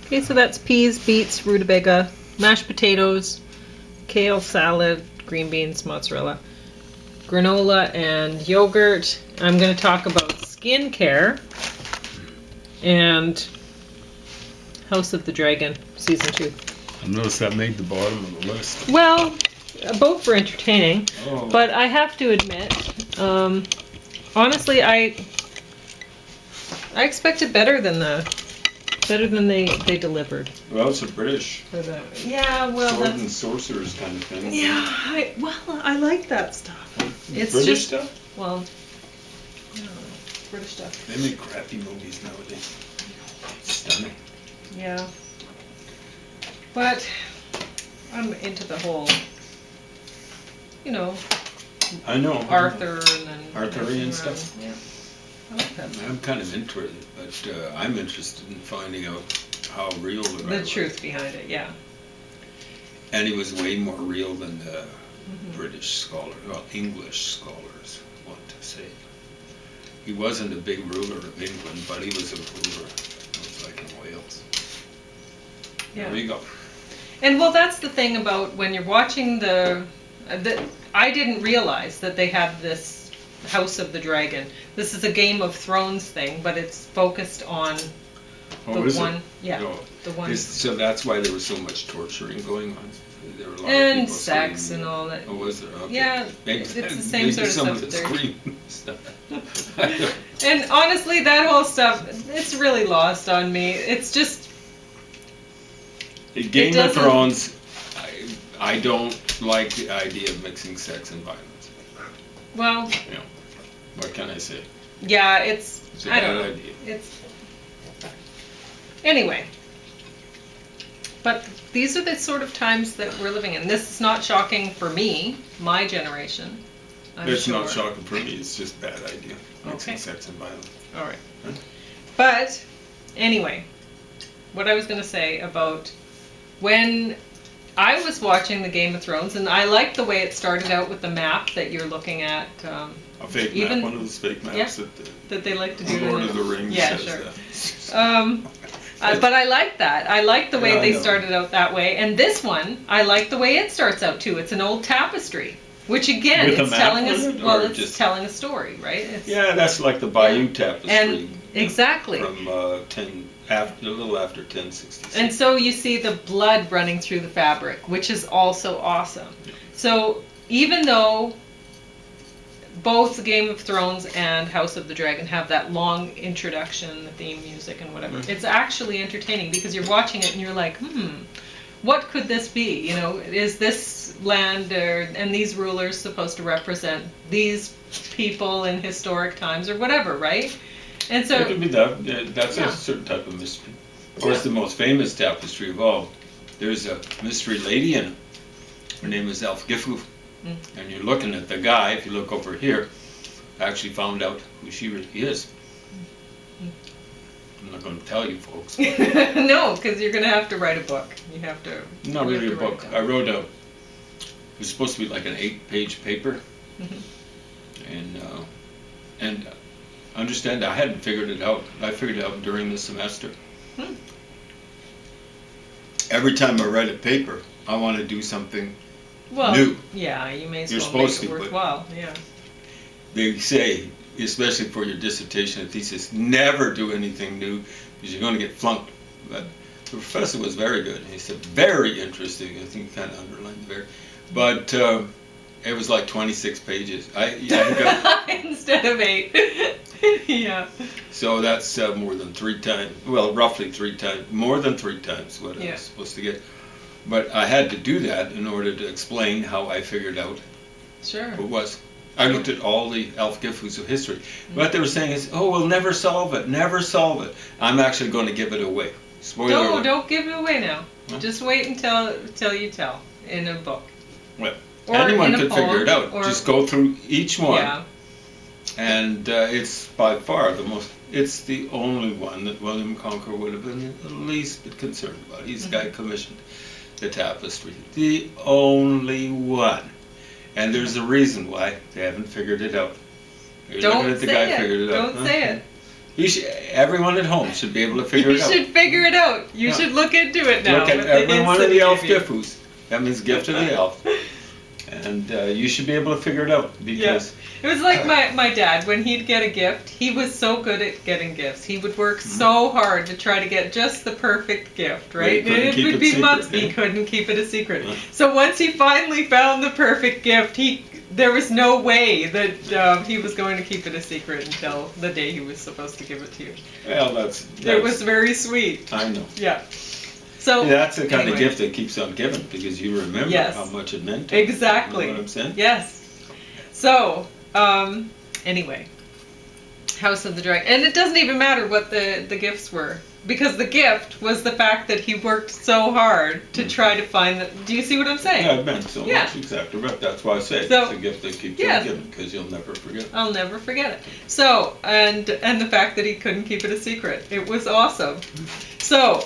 Okay, so that's peas, beets, rutabaga, mashed potatoes, kale salad, green beans, mozzarella, granola, and yogurt. I'm going to talk about skincare and House of the Dragon season 2. I noticed that made the bottom of the list. Well, both were entertaining, Oh. but I have to admit, honestly, I expected better than they delivered. Well, it's a British Yeah, well, sword that's and sorcerers kind of thing. yeah. I like that stuff. It's British just stuff? well, no, British stuff. They make crappy movies nowadays. Stunning. Yeah, but I'm into the whole, I know. Arthur and then Arthurian stuff. Yeah, I like that. I'm kind of interested, but I'm interested in finding out how real the guy The was. truth behind it, yeah. And he was way more real than the British scholar, well, English scholars want to say. He wasn't a big ruler of England, but he was a ruler. It was like in Wales. Yeah. There you go. And well, that's the thing about when you're watching I didn't realize that they had this House of the Dragon. This is a Game of Thrones thing, but it's focused on Oh, is one. it? Yeah, No. the one. So that's why there was so much torturing going on. There were a lot of And people sex screaming. and all that. Oh, was there? Okay. Yeah, Maybe, it's the same maybe sort of some stuff of the that they're- screaming stuff. And honestly, that whole stuff, it's really lost on me. It's just Game of doesn't- Thrones, I don't like the idea of mixing sex and violence. well, What can I say? yeah, It's a I don't bad know. idea. It's anyway. But these are the sort of times that we're living in. This is not shocking for me, my generation. I'm It's sure. not shocking for me, it's just a bad idea. Mixing Okay. sex and violence. All right. Huh? But anyway, what I was going to say about when I was watching the Game of Thrones, and I liked the way it started out with the map that you're looking at. A fake Even- map, one of those fake maps Yeah. that They like to do. Lord in of the Rings Yeah, says sure. that. But I like that. I like the way Yeah, I they know. started out that way. And this one, I like the way it starts out too. It's an old tapestry, which again, With a it's map telling on us. it, Well, or it's just- telling a story, right? It's, Yeah, that's like the Bayou Tapestry. And exactly. From a little after 1066. And so you see the blood running through the fabric, which is also awesome. So even though both Game of Thrones and House of the Dragon have that long introduction, the theme music and whatever, it's actually entertaining because you're watching it and you're like, what could this be? Is this land and these rulers supposed to represent these people in historic times or whatever, right? And so It could be that. Yeah, that's Yeah. a certain type of mystery. Of course, the most famous tapestry of all, there's a mystery lady in it. Her name is Elf Gifu. And you're looking at the guy, if you look over here, I actually found out who she really is. I'm not going to tell you folks. no, because you're going to have to write a book. You have to. Not you have really a to write book. it I down. wrote it was supposed to be like an 8-page paper. And understand, I hadn't figured it out. I figured it out during the semester. Every time I write a paper, I want to do something Well, new. yeah, you may as You're well supposed make it to, but- worthwhile. Yeah. They say, especially for your dissertation and thesis, never do anything new because you're going to get flunked. But the professor was very good. He said, very interesting. I think he kind of underlined very. But it was like 26 pages. I got, Instead of 8. yeah. so that's more than 3 times, well, roughly 3 times, more than 3 times what I Yeah. was supposed to get. But I had to do that in order to explain how I figured out Sure. what was. I looked at all the Elf Gifus of history. What they were saying is, oh, we'll never solve it, never solve it. I'm actually going to give it away. Spoiler alert. Don't give it away now. Huh? Just wait until you tell in a book. Well, Or anyone in a could figure it poem, out. or- Just go through each one. Yeah. And it's by far it's the only one that William Conqueror would have been the least bit concerned about. He's the guy commissioned the tapestry. The only one. And there's a reason why they haven't figured it out. You're Don't looking at the say guy it. figured it out. Don't say it. Everyone at home should be able to figure You it out. should figure it out. You Yeah. should look into it now. Look at with every hints one of that the I elf give you. diffus. That means gift to the elf. And you should be able to figure it out because It was like my dad, when he'd get a gift, he was so good at getting gifts. He would work so hard to try to get just the perfect gift, right? But he couldn't And keep it would it be secret, months. yeah. He couldn't keep it a secret. Yeah. So once he finally found the perfect gift, there was no way that he was going to keep it a secret until the day he was supposed to give it to you. well, It was very sweet. I know. Yeah. So That's the kind of anyway. gift that keeps on giving because you remember Yes. how much it meant to you. Exactly. You know what I'm saying? Yes. So, anyway, House of the Dragon. And it doesn't even matter what the gifts were. Because the gift was the fact that he worked so hard to try to find the... Do you see what I'm saying? Yeah, it meant so Yeah. much, exactly right. That's why I say So- it's a gift that keeps Yes. on giving because you'll never forget. I'll never forget it. So, and the fact that he couldn't keep it a secret. It was awesome. So,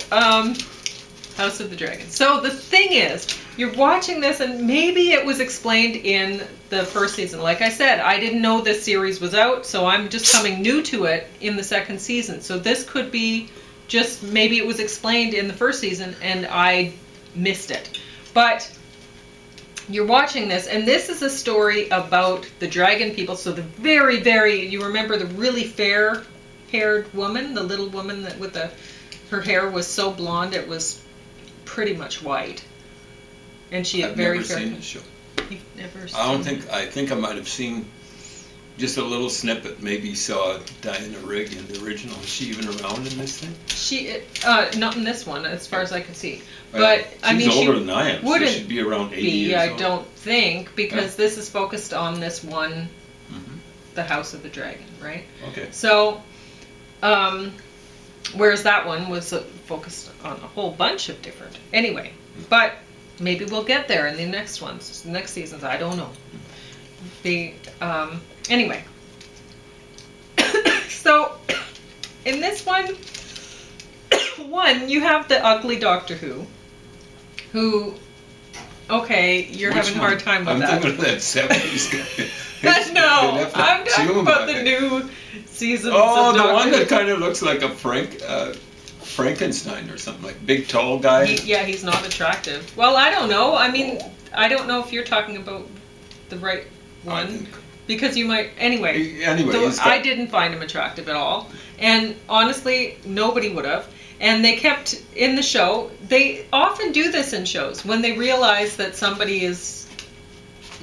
House of the Dragon. So the thing is, you're watching this and maybe it was explained in the first season. Like I said, I didn't know this series was out, so I'm just coming new to it in the second season. So this could be just, maybe it was explained in the first season and I missed it. But you're watching this, and this is a story about the dragon people. So the very, you remember the really fair-haired woman, the little woman that with her hair was so blonde it was pretty much white, and she had I've very never fair. seen the show. You've never seen I don't think. I think I might have seen just a little snippet. Maybe saw Diana Rigg in the original. Is she even around in this thing? She not in this one, as far as I could see. Well, But I mean, she's older she than I am. wouldn't So she'd be around 80 be. years I old. don't think, because this is focused on this one, Mhm. the House of the Dragon, right? Okay. So, whereas that one was focused on a whole bunch of different. Anyway, but maybe we'll get there in the next ones, next seasons. I don't know. Anyway. So, in this one, you have the ugly Doctor who, okay, you're Which having a one? hard time with I'm that. thinking of that 70s guy. No, They left I'm that talking tune about the back. new seasons Oh, of the Doctor one Who. that kind of looks like a Frankenstein or something, like big tall guy. He's not attractive. Well, I don't know. I mean, I don't know if you're talking about the right I one. think. Because you might... Anyway, Anyway, he's got- I didn't find him attractive at all. And honestly, nobody would have. And they kept, in the show, they often do this in shows. When they realize that somebody is,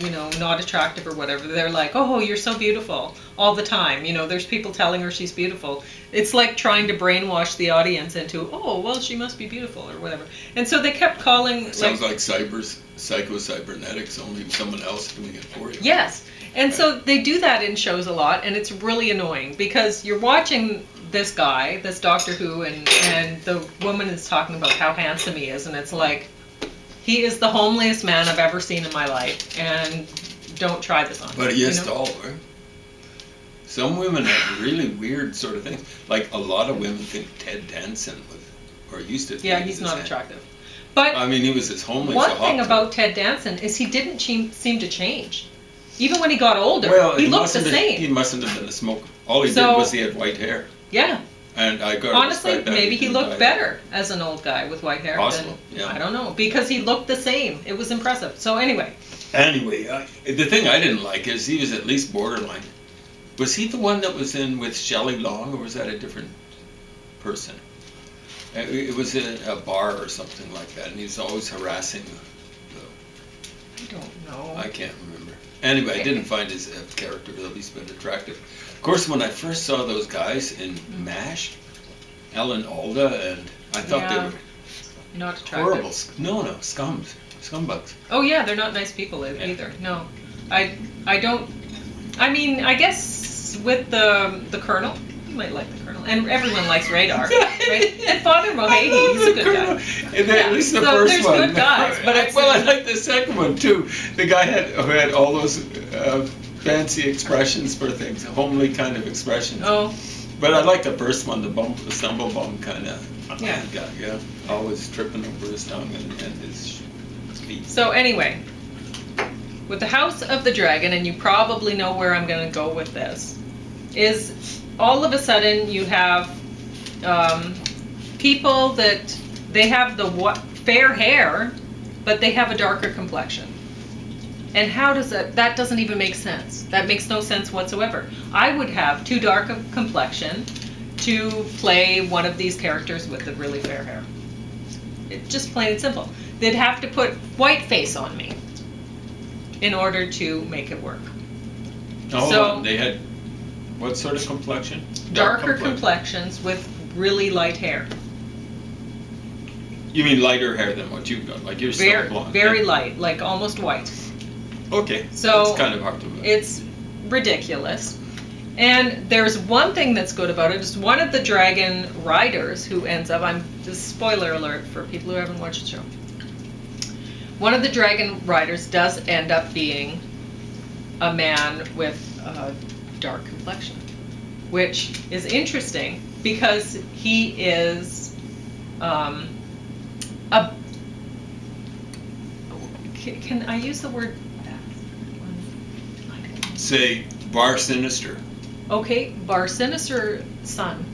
not attractive or whatever, they're like, oh, you're so beautiful, all the time. There's people telling her she's beautiful. It's like trying to brainwash the audience into, oh, well, she must be beautiful or whatever. And so they kept calling... Sounds like psycho-cybernetics, only someone else doing it for you. Yes. And so they do that in shows a lot, and it's really annoying because you're watching this guy, this Doctor Who, and the woman is talking about how handsome he is, and it's like, he is the homeliest man I've ever seen in my life, and don't try this on me. But he is tall, right? Some women have really weird sort of things. Like a lot of women think Ted Danson was, or used to think Yeah, he he's was not as attractive. But I mean, he was as homely as one a thing hawk. about Ted Danson is he didn't seem to change. Even when he got older, Well, he looked the mustn't have- same. He mustn't have been a smoker. All he So- did was he had white hair. Yeah. And I got Honestly, maybe he looked better as an old guy with white hair. Possible, than, yeah. I don't know, because he looked the same. It was impressive. So anyway, Anyway, the thing I didn't like is he was at least borderline. Was he the one that was in with Shelley Long, or was that a different person? It was in a bar or something like that, and he was always harassing I don't know. I can't remember. Anyway, I didn't find his character the least bit attractive. Of course, when I first saw those guys in MASH, Ellen Alda, and I thought Yeah. they were Not attractive. horrible. No, scumbugs. Oh yeah, they're not nice people either. No, I don't. I mean, I guess with the Colonel, you might like the Colonel, and everyone likes Radar, right? And Father Mulhey, he's a good guy. And at least the so first there's one. good guys, but it's well, I like the second one too. The guy who had all those fancy expressions for things, homely kind of expressions. Oh, But I like the first one, the stumble bum kind of Yeah. guy. Yeah, always tripping over his tongue and his feet. so anyway, with the House of the Dragon, and you probably know where I'm going to go with this, is all of a sudden you have people that they have the fair hair, but they have a darker complexion. And how does that doesn't even make sense. That makes no sense whatsoever. I would have too dark a complexion to play one of these characters with the really fair hair. It's just plain and simple. They'd have to put white face on me in order to make it work. Oh, So they had what sort of complexion? darker complexions with really light hair. You mean lighter hair than what you've got? Like you're still blonde. Very yeah. light, like almost white. Okay. So it's kind of hard to believe. It's ridiculous. And there's one thing that's good about it. Is one of the dragon riders who ends up, this spoiler alert for people who haven't watched the show. One of the dragon riders does end up being a man with a dark complexion, which is interesting because he is can I use the word? Say Bar Sinister. Okay, Bar Sinister son,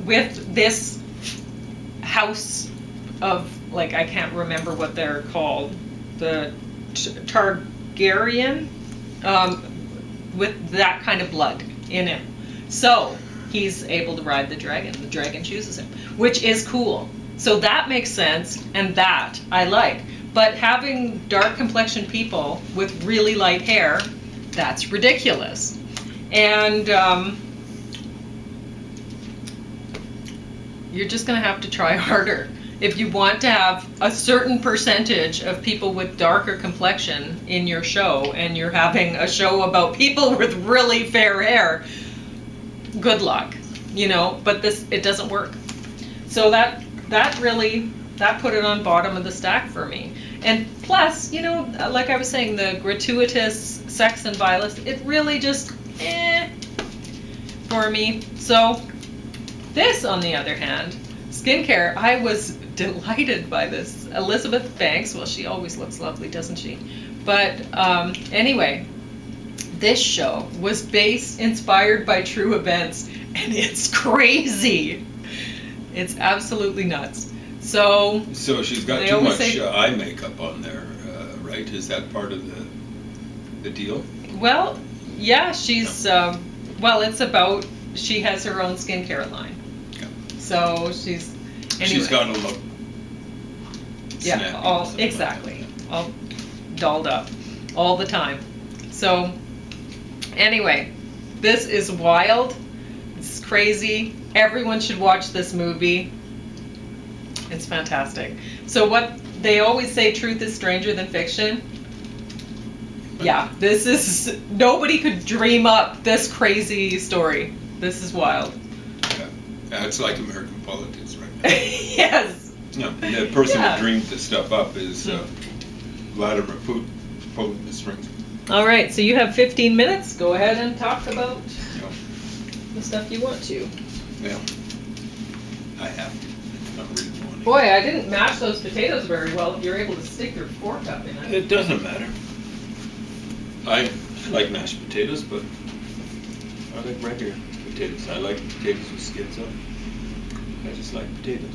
with this house of, like, I can't remember what they're called, the Targaryen, with that kind of blood in him. So he's able to ride the dragon. The dragon chooses him, which is cool. So that makes sense, and that I like. But having dark complexioned people with really light hair, that's ridiculous. And you're just going to have to try harder. If you want to have a certain percentage of people with darker complexion in your show, and you're having a show about people with really fair hair, good luck, but it doesn't work. So that put it on bottom of the stack for me. And plus, like I was saying, the gratuitous sex and violence, it really just for me. So this, on the other hand, skincare, I was delighted by this. Elizabeth Banks, well, she always looks lovely, doesn't she? But anyway, this show was inspired by true events, and it's crazy. It's absolutely nuts. So she's got too much eye makeup on there, right? Is that part of the deal? Well, yeah, she's it's about, she has her own skincare line. Yeah. So she's got to look. Yeah, exactly. All dolled up all the time. So anyway, this is wild. It's crazy. Everyone should watch this movie. It's fantastic. So what they always say, truth is stranger than fiction. Yeah, this is, nobody could dream up this crazy story. This is wild. Yeah, it's like American politics right now. Yes. No, the person who dreamed this stuff up is Vladimir Putin, pulling the strings. All right, so you have 15 minutes. Go ahead and talk about the stuff you want to. Yeah, I have to. It's not really wanting. Boy, I didn't mash those potatoes very well if you're able to stick your fork up in it. It doesn't matter. I like mashed potatoes, but I like regular potatoes. I like potatoes with skins on. I just like potatoes.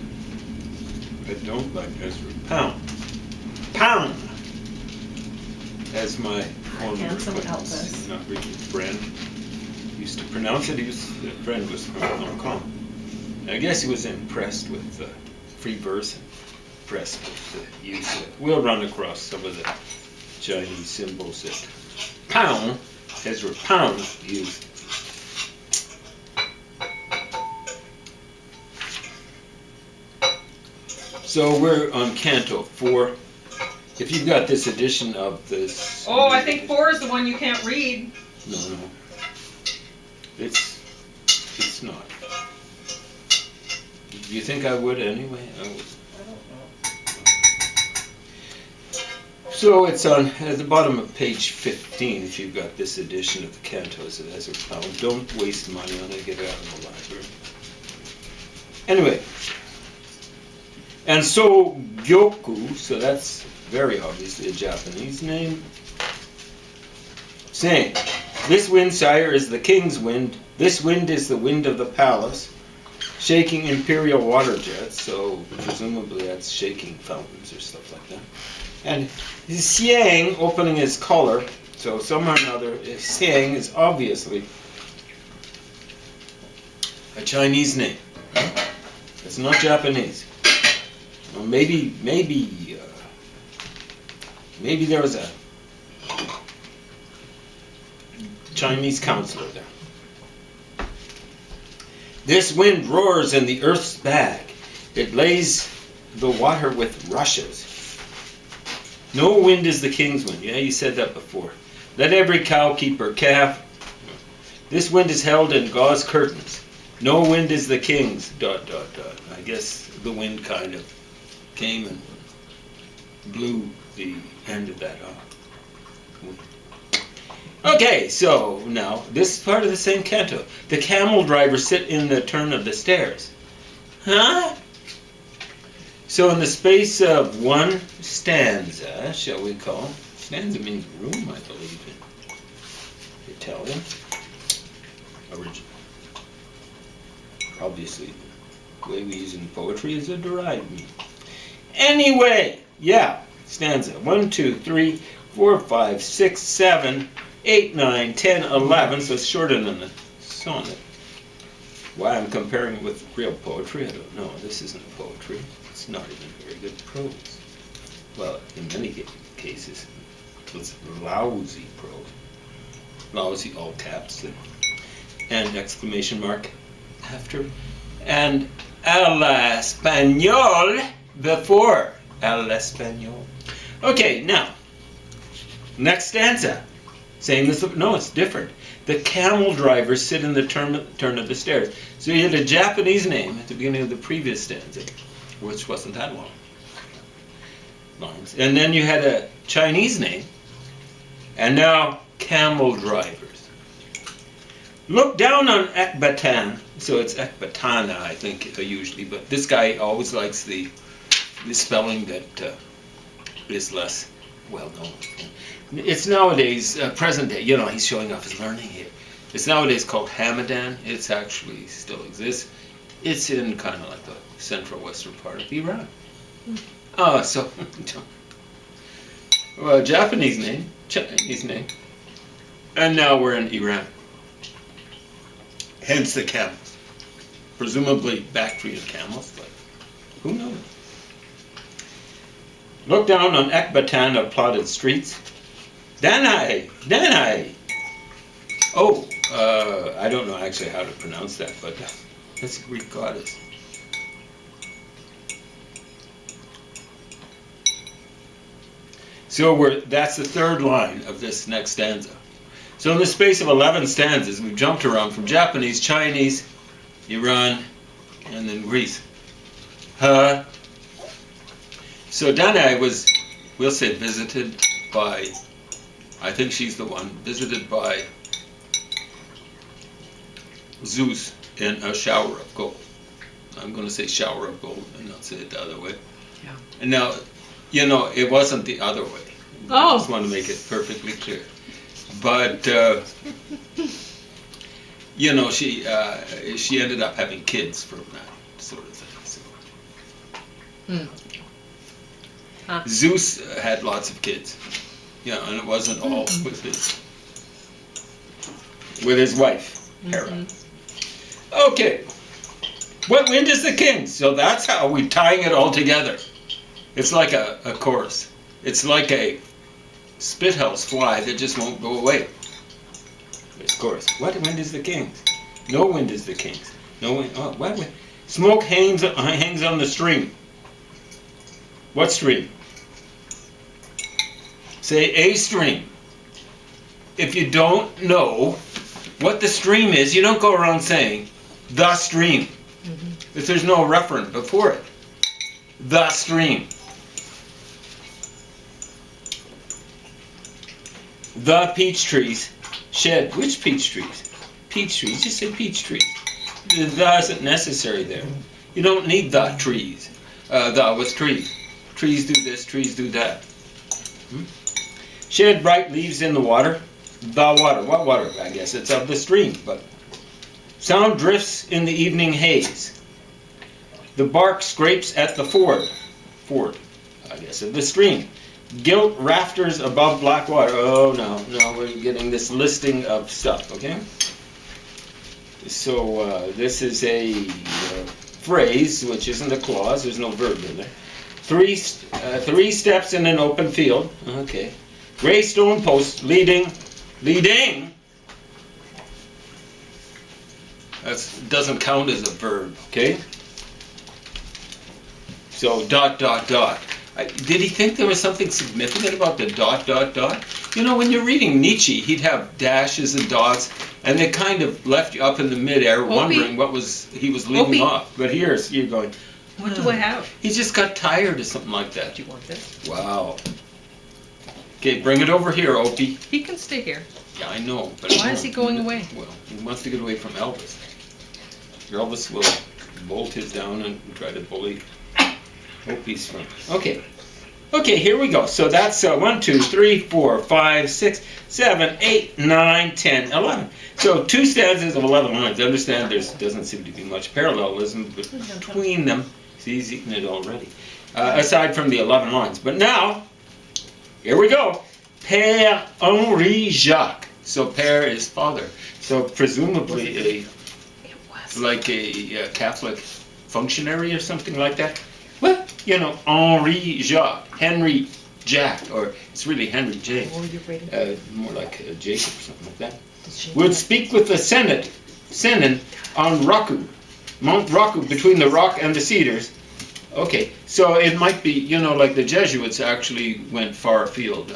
I don't like Ezra. Pound! As my former acquaintance, not really a friend, used to pronounce it. A friend was from Hong Kong. I guess he was impressed with the free verse, impressed with the use of it. We'll run across some of the Chinese symbols that Pound, Ezra Pound, used. So we're on Canto 4. If you've got this edition of this... Oh, I think 4 is the one you can't read. No. It's not. Do you think I would anyway? I don't know. So it's on at the bottom of page 15 if you've got this edition of the Cantos of Ezra Pound. Don't waste money on it. Get it out of the library. Anyway. And so Gyoku, so that's very obviously a Japanese name, saying, "This wind, sire, is the king's wind, This wind is the wind of the palace, shaking imperial water jets, so presumably that's shaking fountains or stuff like that. And Xiang opening his collar, so somehow or another, Xiang is obviously a Chinese name. It's not Japanese. Well, maybe there was a Chinese counselor there. This wind roars in the earth's bag. It lays the water with rushes. No wind is the king's wind. Yeah, you said that before. Let every cow keep her calf. This wind is held in gauze curtains. No wind is the king's, ... I guess the wind kind of came and blew the end of that off. Okay, so now, this is part of the same canto. The camel drivers sit in the turn of the stairs. Huh? So in the space of one stanza, shall we call, stanza means room, I believe, in Italian. Original. Obviously, the way we use it in poetry is a derived meaning. Anyway, yeah, stanza 1, 2, 3, 4, 5, 6, 7, 8, 9, 10, 11, so it's shorter than the sonnet. Why I'm comparing it with real poetry, I don't know. This isn't poetry. It's not even very good prose. Well, in many cases, it's lousy prose. Lousy, all caps, and exclamation mark after, and al español before. Al español. Okay, now, next stanza. Saying this, no, it's different. The camel drivers sit in the turn of the stairs. So you had a Japanese name at the beginning of the previous stanza, which wasn't that long. Lines. And then you had a Chinese name, and now camel drivers. Look down on Ekbatan. So it's Ekbatana, I think, usually, but this guy always likes the spelling that is less well known. It's nowadays, present day, he's showing off his learning here. It's nowadays called Hamadan. It's actually still exists. It's in kind of like the central western part of Iran. So, well, Japanese name, Chinese name, and now we're in Iran. Hence the camels. Presumably Bactrian camels, but who knows? Look down on Ekbatan of plotted streets. Danai! Oh, I don't know actually how to pronounce that, but that's a Greek goddess. So that's the third line of this next stanza. So in the space of 11 stanzas, we've jumped around from Japanese, Chinese, Iran, and then Greece. So Danae was, we'll say, visited by, I think she's the one, visited by Zeus in a shower of gold. I'm going to say shower of gold and not say it the other way. Yeah. And now, it wasn't the other way. Oh. I just want to make it perfectly clear. But, she ended up having kids from that sort of thing. So. Huh. Zeus had lots of kids, and it wasn't all with his wife, Hera. Okay, what wind is the king? So that's how we're tying it all together. It's like a chorus. It's like a spithouse fly that just won't go away. It's chorus. What wind is the king's? No wind is the king's. No wind. Oh, what wind? Smoke hangs on the stream. What stream? Say a stream. If you don't know what the stream is, you don't go around saying the stream. If there's no referent before it. The stream. The peach trees shed. Which peach trees? Peach trees. Just say peach trees. The isn't necessary there. You don't need the trees. The with trees. Trees do this, trees do that. Shed bright leaves in the water. The water. What water? I guess it's of the stream, but Sound drifts in the evening haze. The bark scrapes at the ford, I guess, of the stream. Gilt rafters above black water. Oh, no, we're getting this listing of stuff, okay? So this is a phrase, which isn't a clause. There's no verb in there. Three steps in an open field. Okay. Gray stone posts leading. That doesn't count as a verb. Okay. So ... Did he think there was something significant about the ... You know, when you're reading Nietzsche, he'd have dashes and dots, and they kind of left you up in the midair wondering what he was leaving off. But here's, you're going, What do I have? he just got tired or something like that. Do you want this? Wow. Okay, bring it over here, Opie. He can stay here. Yeah, I know. But Why is he going away? Well, he wants to get away from Elvis. Elvis will bolt his down and try to bully Opie's friend. Okay. Okay, here we go. So that's 1, 2, 3, 4, 5, 6, 7, 8, 9, 10, 11. So 2 stanzas of 11 lines. Understand there doesn't seem to be much parallelism between them. See, he's eaten it already. Aside from the 11 lines. But now, here we go. Père Henri Jacques. So Père is father. So presumably a Catholic functionary or something like that. Well, you know, Henri Jacques, Henry Jack, or it's really Henry J. More like Jacob or something like that. Would speak with the Senate on Raku, Mount Raku, between the rock and the cedars. Okay, so it might be, you know, like the Jesuits actually went far afield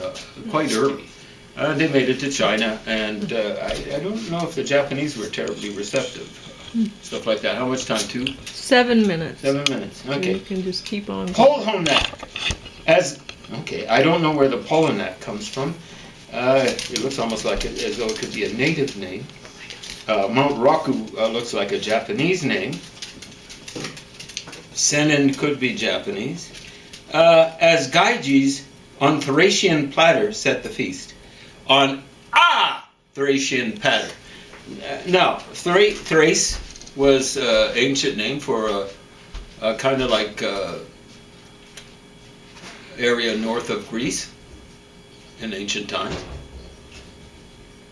quite early. They made it to China, and I don't know if the Japanese were terribly receptive. Stuff like that. How much time? 2? 7 minutes. 7 minutes. Okay. You can just keep on. Polhonet. Okay, I don't know where the Polhonet comes from. It looks almost like as though it could be a native name. Mount Raku looks like a Japanese name. Senin could be Japanese. As Gyges on Thracian platter set the feast. On Thracian platter. Now, Thrace was an ancient name for a kind of like area north of Greece in ancient times.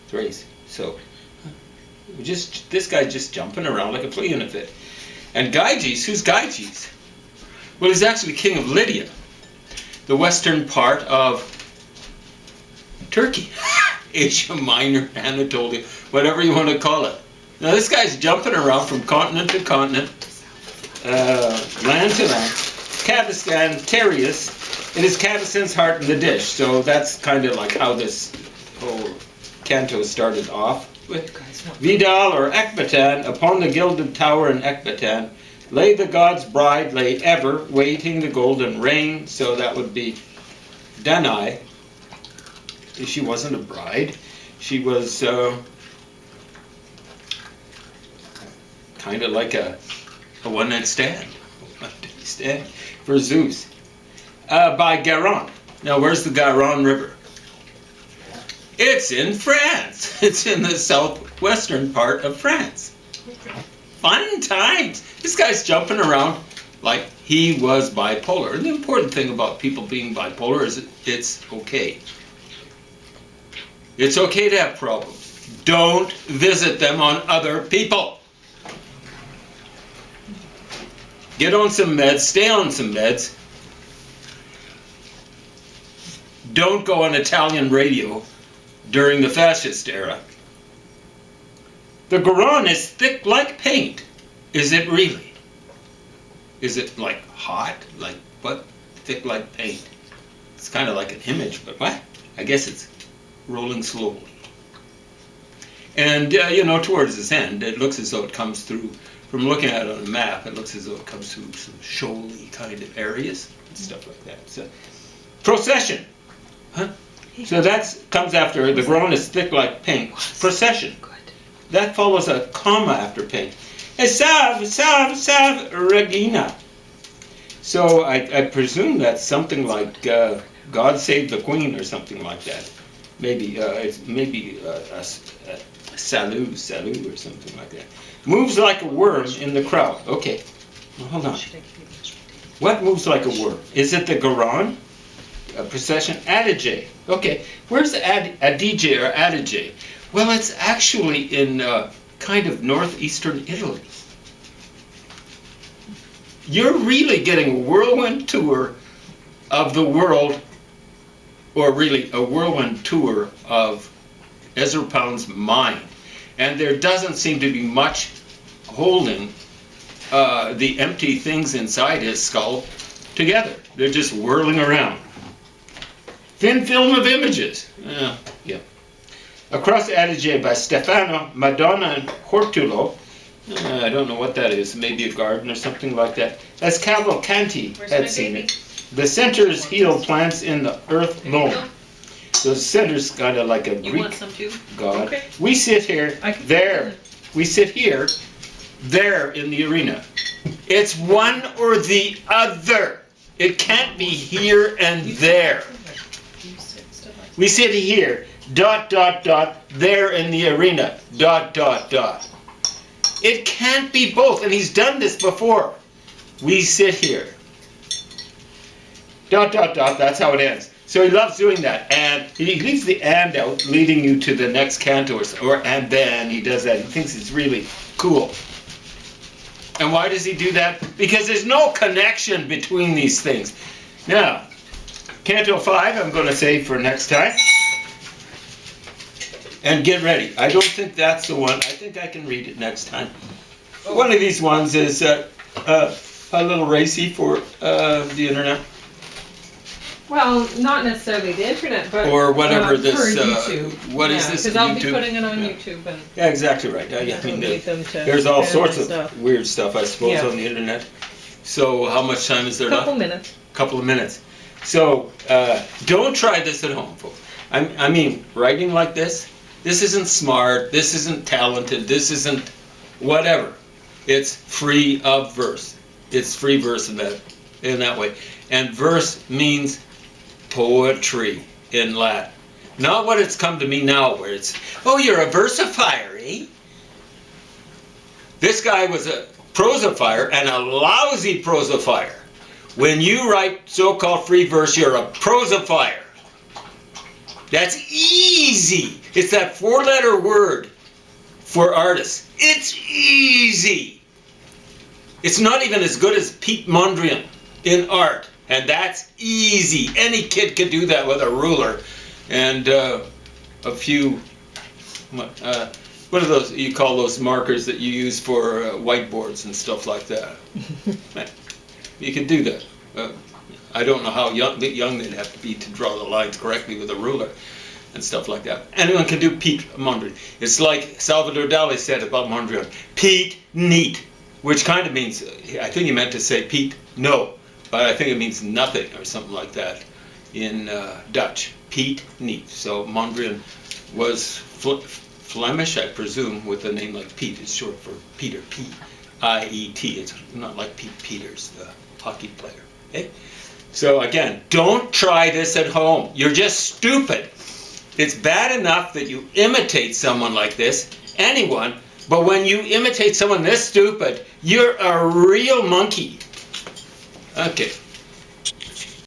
Thrace. So, this guy just jumping around like a flea in a fit. And Gyges, who's Gyges? Well, he's actually king of Lydia, the western part of Turkey. Asia Minor, Anatolia, whatever you want to call it. Now this guy's jumping around from continent to continent, land to land. Kabistan, Terius, it is Kabistan's heart in the dish. So that's kind of like how this whole canto started off with. Vidal or Ecbatan, upon the gilded tower in Ecbatan, lay the god's bride, lay ever, waiting the golden rain. So that would be Danae. She wasn't a bride. She was kind of like a one-night stand. For Zeus. By Garonne. Now, where's the Garonne River? It's in France. It's in the southwestern part of France. Fun times. This guy's jumping around like he was bipolar. And the important thing about people being bipolar is it's okay. It's okay to have problems. Don't visit them on other people. Get on some meds, stay on some meds. Don't go on Italian radio during the fascist era. The Garonne is thick like paint. Is it really? Is it like hot? Like what? Thick like paint. It's kind of like an image, but what? I guess it's rolling slowly. And, you know, towards this end, it looks as though it comes through, from looking at it on a map, it looks as though it comes through some shoaly kind of areas and stuff like that. So, procession. Huh? So that comes after, the Garonne is thick like paint. Procession. That follows a comma after paint. Salve, Regina. So I presume that's something like God Save the Queen or something like that. Maybe it's maybe a salut or something like that. Moves like a worm in the crowd. Okay, well, hold on. What moves like a worm? Is it the Garon? A procession? Adige. Okay, where's Adige or Adige? Well, it's actually in kind of northeastern Italy. You're really getting a whirlwind tour of the world, or really a whirlwind tour of Ezra Pound's mind. And there doesn't seem to be much holding the empty things inside his skull together. They're just whirling around. Thin film of images. Yeah. Across Adige by Stefano, Madonna, and Hortulo. I don't know what that is. Maybe a garden or something like that. As Cavalcanti had seen it. The center's healed plants in the earth loam. So the center's kind of like a You Greek want some too? god. Okay. We sit here, I can- there. We sit here, there in the arena. It's one or the other. It can't be here and there. We sit here, ... there in the arena, ... It can't be both, and he's done this before. We sit here. ... That's how it ends. So he loves doing that, and he leaves the and out, leading you to the next cantos, or and then he does that. He thinks it's really cool. And why does he do that? Because there's no connection between these things. Now, Canto 5, I'm going to save for next time. And get ready. I don't think that's the one. I think I can read it next time. One of these ones is a little racy for the internet. Well, not necessarily the internet, but Or whatever for this, YouTube. what is this, Because I'll be YouTube? putting it on Yeah. YouTube, and Yeah, exactly right. I I mean, need them to there's all ban sorts my of stuff. weird stuff, I suppose, Yeah. on the internet. So how much time is there Couple left? minutes. Couple of minutes. So don't try this at home, folks. I mean, writing like this isn't smart, this isn't talented, this isn't whatever. It's free of verse. It's free verse in that way. And verse means poetry in Latin. Not what it's come to me now, where it's, oh, you're a versifier, eh? This guy was a prosifier, and a lousy prosifier. When you write so-called free verse, you're a prosifier. That's easy. It's that four-letter word for artists. It's easy. It's not even as good as Pete Mondrian in art, and that's easy. Any kid could do that with a ruler and a few, what are those, you call those markers that you use for whiteboards and stuff like that. You can do that. I don't know how young they'd have to be to draw the lines correctly with a ruler and stuff like that. Anyone can do Pete Mondrian. It's like Salvador Dali said about Mondrian. Pete neat, which kind of means, I think he meant to say Pete no, but I think it means nothing or something like that in Dutch. Pete neat. So Mondrian was Flemish, I presume, with a name like Pete. It's short for Peter, P-I-E-T. It's not like Pete Peters, the hockey player. Okay? So again, don't try this at home. You're just stupid. It's bad enough that you imitate someone like this, anyone, but when you imitate someone this stupid, you're a real monkey. Okay.